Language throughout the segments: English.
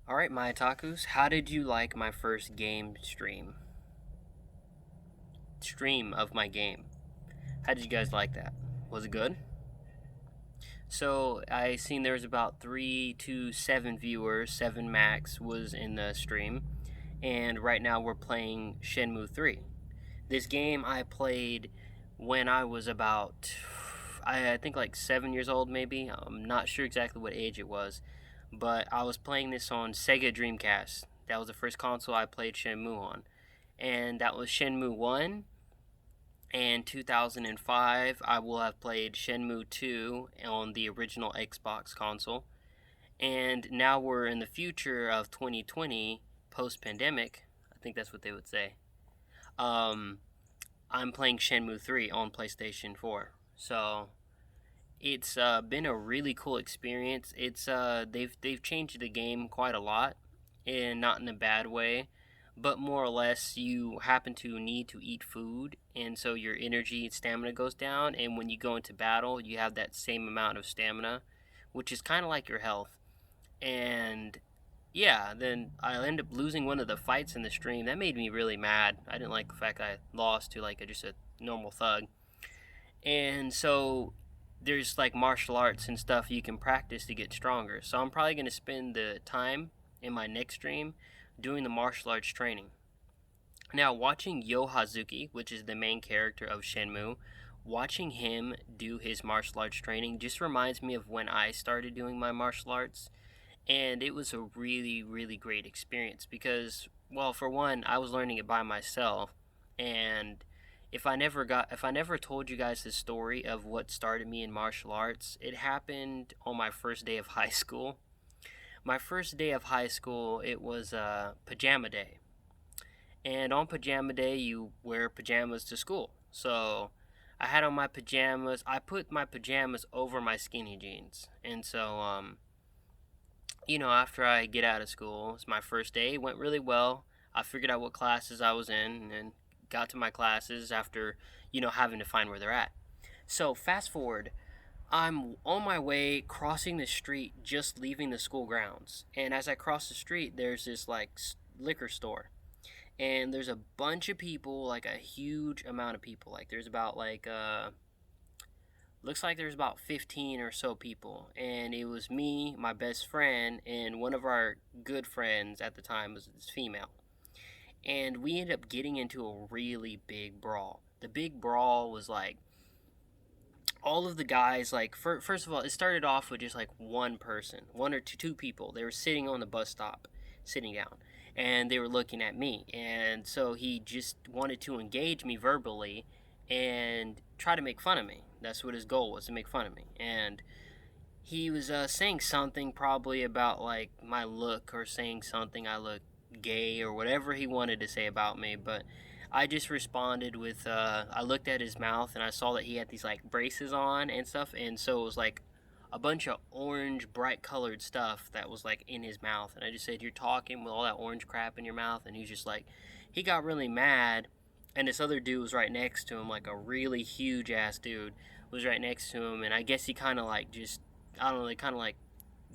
Alright, my otakus, how did you like my first game stream? Stream of my game. How did you guys like that? Was it good? So, I seen there was about 3 to 7 viewers, 7 max was in the stream, and right now we're playing Shenmue 3. This game I played when I was about, I think like 7 years old maybe. I'm not sure exactly what age it was, but I was playing this on Sega Dreamcast. That was the first console I played Shenmue on. And that was Shenmue 1. And 2005, I will have played Shenmue 2 on the original Xbox console. And now we're in the future of 2020, post pandemic. I think that's what they would say. Um, I'm playing Shenmue 3 on PlayStation 4. So it's been a really cool experience. They've changed the game quite a lot, and not in a bad way, but more or less you happen to need to eat food, and so your energy and stamina goes down. And when you go into battle, you have that same amount of stamina, which is kind of like your health. And yeah, then I end up losing one of the fights in the stream. That made me really mad. I didn't like the fact I lost to like just a normal thug. And so there's like martial arts and stuff you can practice to get stronger. So I'm probably going to spend the time in my next stream doing the martial arts training. Now, watching Yo Hazuki, which is the main character of Shenmue, watching him do his martial arts training just reminds me of when I started doing my martial arts. And it was a really, really great experience because, well, for one, I was learning it by myself. And if I never told you guys the story of what started me in martial arts, it happened on my first day of high school. My first day of high school, it was pajama day. And on pajama day, you wear pajamas to school. So I had on my pajamas. I put my pajamas over my skinny jeans. And so, after I get out of school, it's my first day. It went really well. I figured out what classes I was in and got to my classes after, having to find where they're at. So, fast forward, I'm on my way crossing the street, just leaving the school grounds. And as I cross the street, there's this like liquor store. And there's a bunch of people, like a huge amount of people. Like, there's about like, looks like there's about 15 or so people, and it was me, my best friend, and one of our good friends at the time was this female. And we ended up getting into a really big brawl. The big brawl was like all of the guys, like, first of all, it started off with just like one person, one or two people. They were sitting on the bus stop, sitting down, and they were looking at me. And so he just wanted to engage me verbally and try to make fun of me. That's what his goal was, to make fun of me. And he was saying something probably about like my look, or saying something I look gay or whatever he wanted to say about me. But I just responded with I looked at his mouth and I saw that he had these like braces on and stuff, and so it was like a bunch of orange bright colored stuff that was like in his mouth. And I just said, "You're talking with all that orange crap in your mouth." And he's just like, he got really mad. And this other dude was right next to him, like a really huge ass dude was right next to him. And I guess he kind of like just, I don't know, they kind of like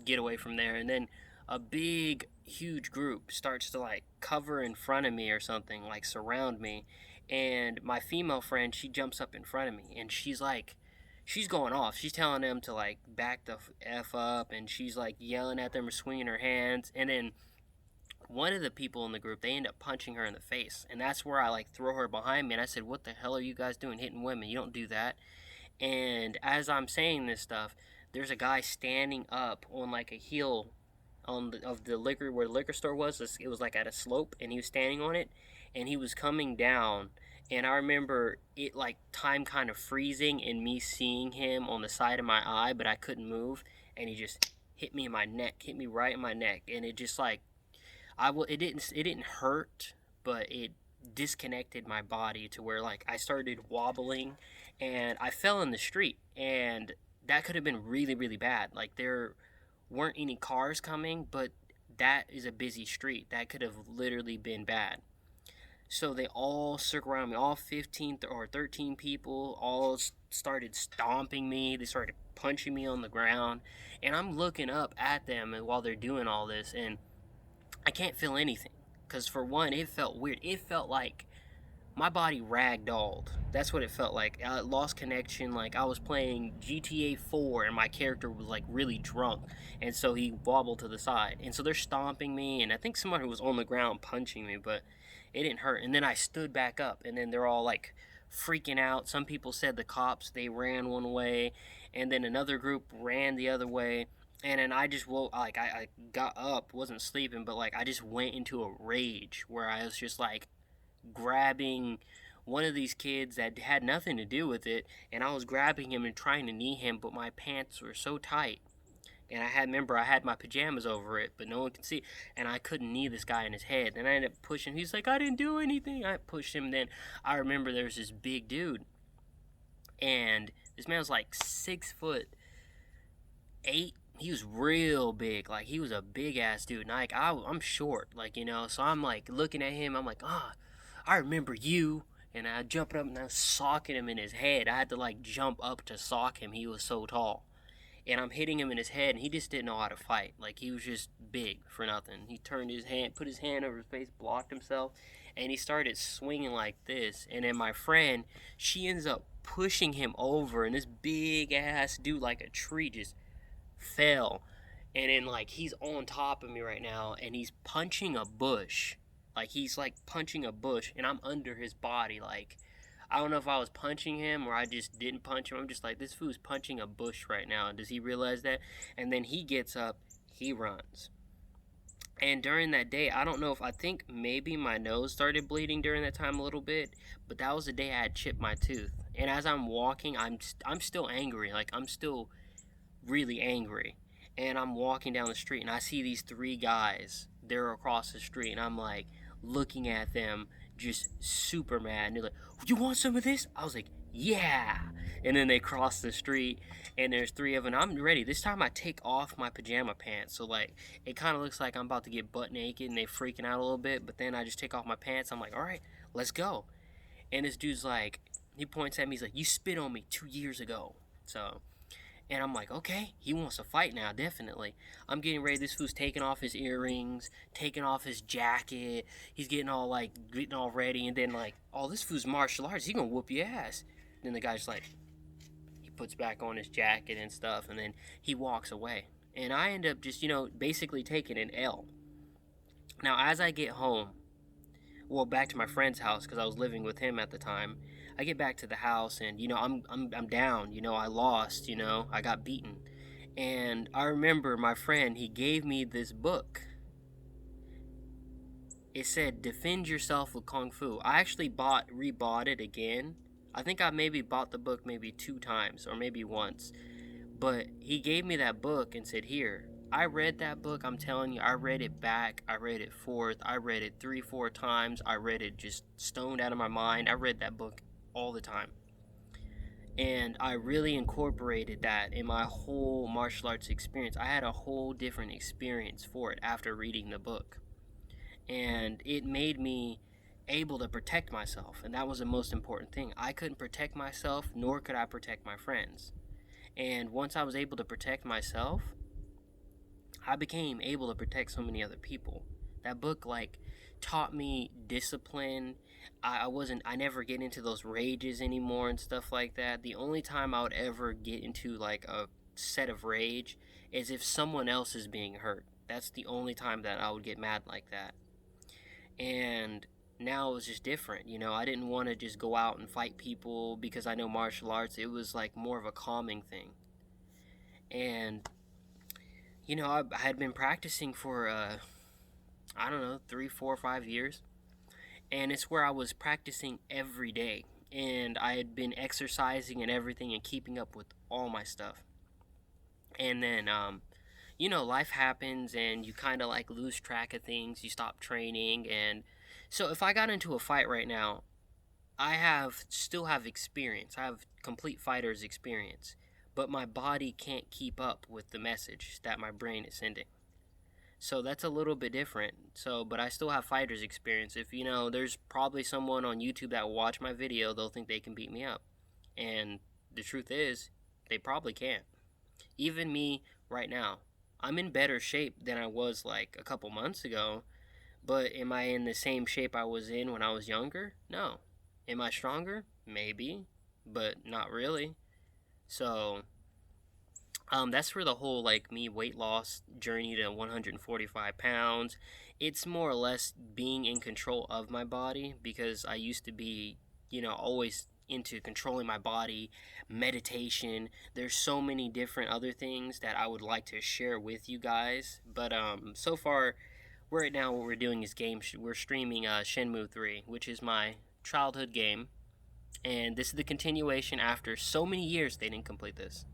get away from there. And then a big, huge group starts to like cover in front of me or something, like surround me. And my female friend, she jumps up in front of me and she's like, she's going off. She's telling them to like back the F up, and she's like yelling at them or swinging her hands. And then one of the people in the group, they end up punching her in the face. And that's where I like throw her behind me. And I said, "What the hell are you guys doing hitting women? You don't do that." And as I'm saying this stuff, there's a guy standing up on like a hill of the liquor, where the liquor store was. It was like at a slope, and he was standing on it, and he was coming down. And I remember it like time kind of freezing and me seeing him on the side of my eye, but I couldn't move. And he just hit me in my neck, hit me right in my neck, and it just like it didn't hurt, but it disconnected my body to where like I started wobbling and I fell in the street. And that could have been really, really bad. Like, there weren't any cars coming, but that is a busy street. That could have literally been bad. So they all circled around me, all 15 or 13 people, all started stomping me. They started punching me on the ground. And I'm looking up at them while they're doing all this. And I can't feel anything. Because for one, it felt weird. It felt like my body ragdolled. That's what it felt like. I lost connection. Like I was playing GTA 4 and my character was like really drunk. And so he wobbled to the side. And so they're stomping me. And I think someone who was on the ground punching me, but it didn't hurt. And then I stood back up. And then they're all like freaking out. Some people said the cops, they ran one way. And then another group ran the other way. And then I just woke, like, I got up, wasn't sleeping, but like I just went into a rage where I was just like, grabbing one of these kids that had nothing to do with it, and I was grabbing him and trying to knee him, but my pants were so tight. And I had my pajamas over it, but no one could see. And I couldn't knee this guy in his head. And I ended up pushing. He's like, I didn't do anything. I pushed him. Then I remember there was this big dude, and this man was like 6'8". He was real big. Like he was a big ass dude. And I'm short, like So I'm like looking at him. I'm like, I remember you. And I jumped up and I was socking him in his head. I had to like jump up to sock him. He was so tall. And I'm hitting him in his head, and he just didn't know how to fight. Like he was just big for nothing. He turned his hand, put his hand over his face, blocked himself, and he started swinging like this. And then my friend, she ends up pushing him over, and this big ass dude, like a tree, just fell. And then like he's on top of me right now, and he's punching a bush. Like he's like punching a bush, and I'm under his body. Like I don't know if I was punching him or I just didn't punch him. I'm just like, this fool's punching a bush right now. Does he realize that? And then he gets up, he runs. And during that day, I think maybe my nose started bleeding during that time a little bit, but that was the day I had chipped my tooth. And as I'm walking, I'm still angry. Like I'm still really angry. And I'm walking down the street and I see these three guys. They're across the street and I'm like looking at them just super mad. And they're like, you want some of this? I was like, yeah. And then they cross the street and there's three of them. I'm ready. This time I take off my pajama pants. So like it kind of looks like I'm about to get butt naked and they freaking out a little bit. But then I just take off my pants. I'm like, all right, let's go. And this dude's like, he points at me. He's like, you spit on me 2 years ago. So and I'm like, okay, he wants to fight now, definitely. I'm getting ready. This fool's taking off his earrings, taking off his jacket. He's getting all ready. And then like, oh, this fool's martial arts. He gonna whoop your ass. Then the guy's like, he puts back on his jacket and stuff. And then he walks away. And I end up just, basically taking an L. Now, as I get home, back to my friend's house because I was living with him at the time. I get back to the house and I'm down. I lost. I got beaten, and I remember my friend. He gave me this book. It said "Defend Yourself with Kung Fu." I actually rebought it again. I think I maybe bought the book maybe 2 times or maybe once, but he gave me that book and said, "Here." I read that book, I'm telling you, I read it back, I read it forth, I read it 3-4 times, I read it just stoned out of my mind. I read that book all the time. And I really incorporated that in my whole martial arts experience. I had a whole different experience for it after reading the book. And it made me able to protect myself, and that was the most important thing. I couldn't protect myself, nor could I protect my friends. And once I was able to protect myself, I became able to protect so many other people. That book taught me discipline. I never get into those rages anymore and stuff like that. The only time I would ever get into a set of rage is if someone else is being hurt. That's the only time that I would get mad like that. And now it was just different. I didn't want to just go out and fight people because I know martial arts. It was more of a calming thing. And I had been practicing for, 3, 4, 5 years. And it's where I was practicing every day. And I had been exercising and everything and keeping up with all my stuff. And then, life happens and you kind of lose track of things. You stop training. And so if I got into a fight right now, I still have experience. I have complete fighter's experience. But my body can't keep up with the message that my brain is sending. So that's a little bit different. But I still have fighter's experience. If, there's probably someone on YouTube that will watch my video, they'll think they can beat me up. And the truth is, they probably can't. Even me right now, I'm in better shape than I was a couple months ago. But am I in the same shape I was in when I was younger? No. Am I stronger? Maybe, but not really. So, that's for the whole like me weight loss journey to 145 pounds. It's more or less being in control of my body, because I used to be, always into controlling my body, meditation. There's so many different other things that I would like to share with you guys. But so far, right now, what we're doing is we're streaming Shenmue 3, which is my childhood game, and this is the continuation after so many years they didn't complete this.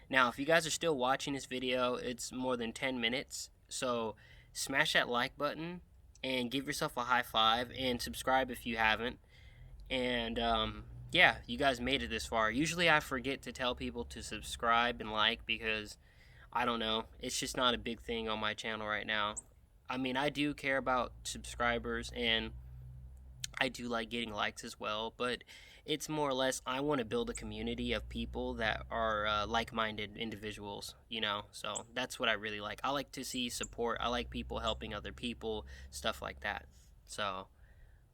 Now, if you guys are still watching this video, it's more than 10 minutes. So smash that like button and give yourself a high five and subscribe if you haven't. And yeah, you guys made it this far. Usually I forget to tell people to subscribe and like because I don't know. It's just not a big thing on my channel right now. I mean, I do care about subscribers and I do like getting likes as well, but it's more or less I want to build a community of people that are like-minded individuals. So that's what I really like. I like to see support. I like people helping other people, stuff like that. So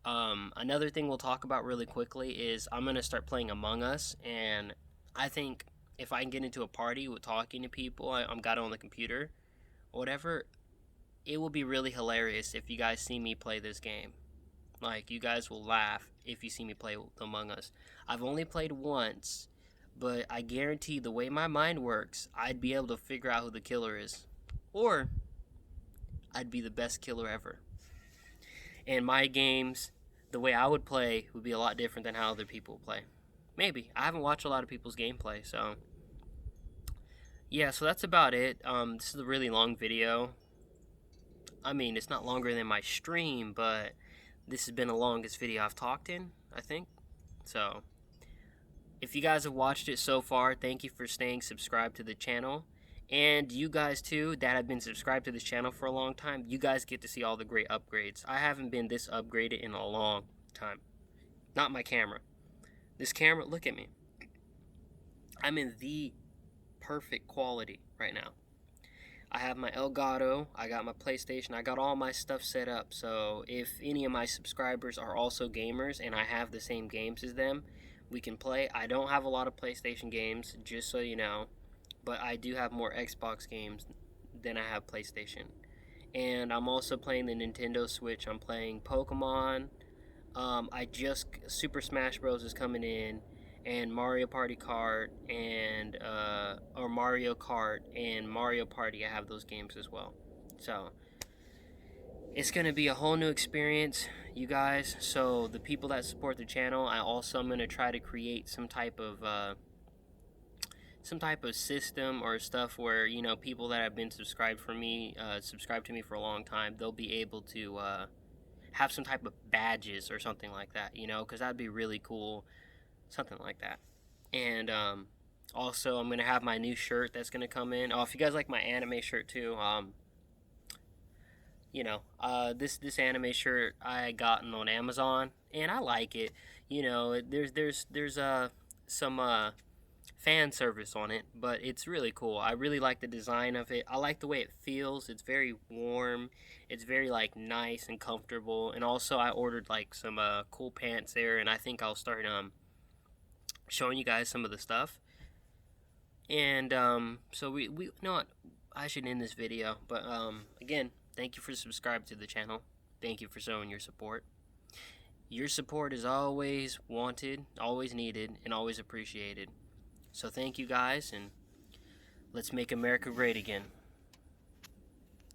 another thing we'll talk about really quickly is I'm gonna start playing Among Us, and I think if I can get into a party with talking to people, I'm got it on the computer, or whatever. It will be really hilarious if you guys see me play this game. Like, you guys will laugh if you see me play Among Us. I've only played once, but I guarantee the way my mind works, I'd be able to figure out who the killer is. Or, I'd be the best killer ever. And my games, the way I would play, would be a lot different than how other people play. Maybe. I haven't watched a lot of people's gameplay, so... yeah, so that's about it. This is a really long video. I mean, it's not longer than my stream, but... this has been the longest video I've talked in, I think. So, if you guys have watched it so far, thank you for staying subscribed to the channel. And you guys too, that have been subscribed to this channel for a long time, you guys get to see all the great upgrades. I haven't been this upgraded in a long time. Not my camera. This camera, look at me. I'm in the perfect quality right now. I have my Elgato, I got my PlayStation, I got all my stuff set up. So if any of my subscribers are also gamers and I have the same games as them, we can play. I don't have a lot of PlayStation games, just so you know, but I do have more Xbox games than I have PlayStation. And I'm also playing the Nintendo Switch. I'm playing Pokemon. Super Smash Bros. Is coming in, and Mario Party Kart and or Mario Kart and Mario Party. I have those games as well. So it's gonna be a whole new experience, you guys. So the people that support the channel, I'm gonna try to create some type of system or stuff where people that have been subscribed to me for a long time, they'll be able to have some type of badges or something like that. Because that'd be really cool. Something like that. And also I'm gonna have my new shirt that's gonna come in. Oh, if you guys like my anime shirt too, this anime shirt I gotten on Amazon, and I like it. There's some fan service on it, but it's really cool. I really like the design of it. I like the way it feels. It's very warm. It's very like nice and comfortable. And also I ordered like some cool pants there, and I think I'll start showing you guys some of the stuff. And so we know what, I should end this video, but again, thank you for subscribing to the channel. Thank you for showing your support. Your support is always wanted, always needed, and always appreciated. So thank you guys, and let's make America great again.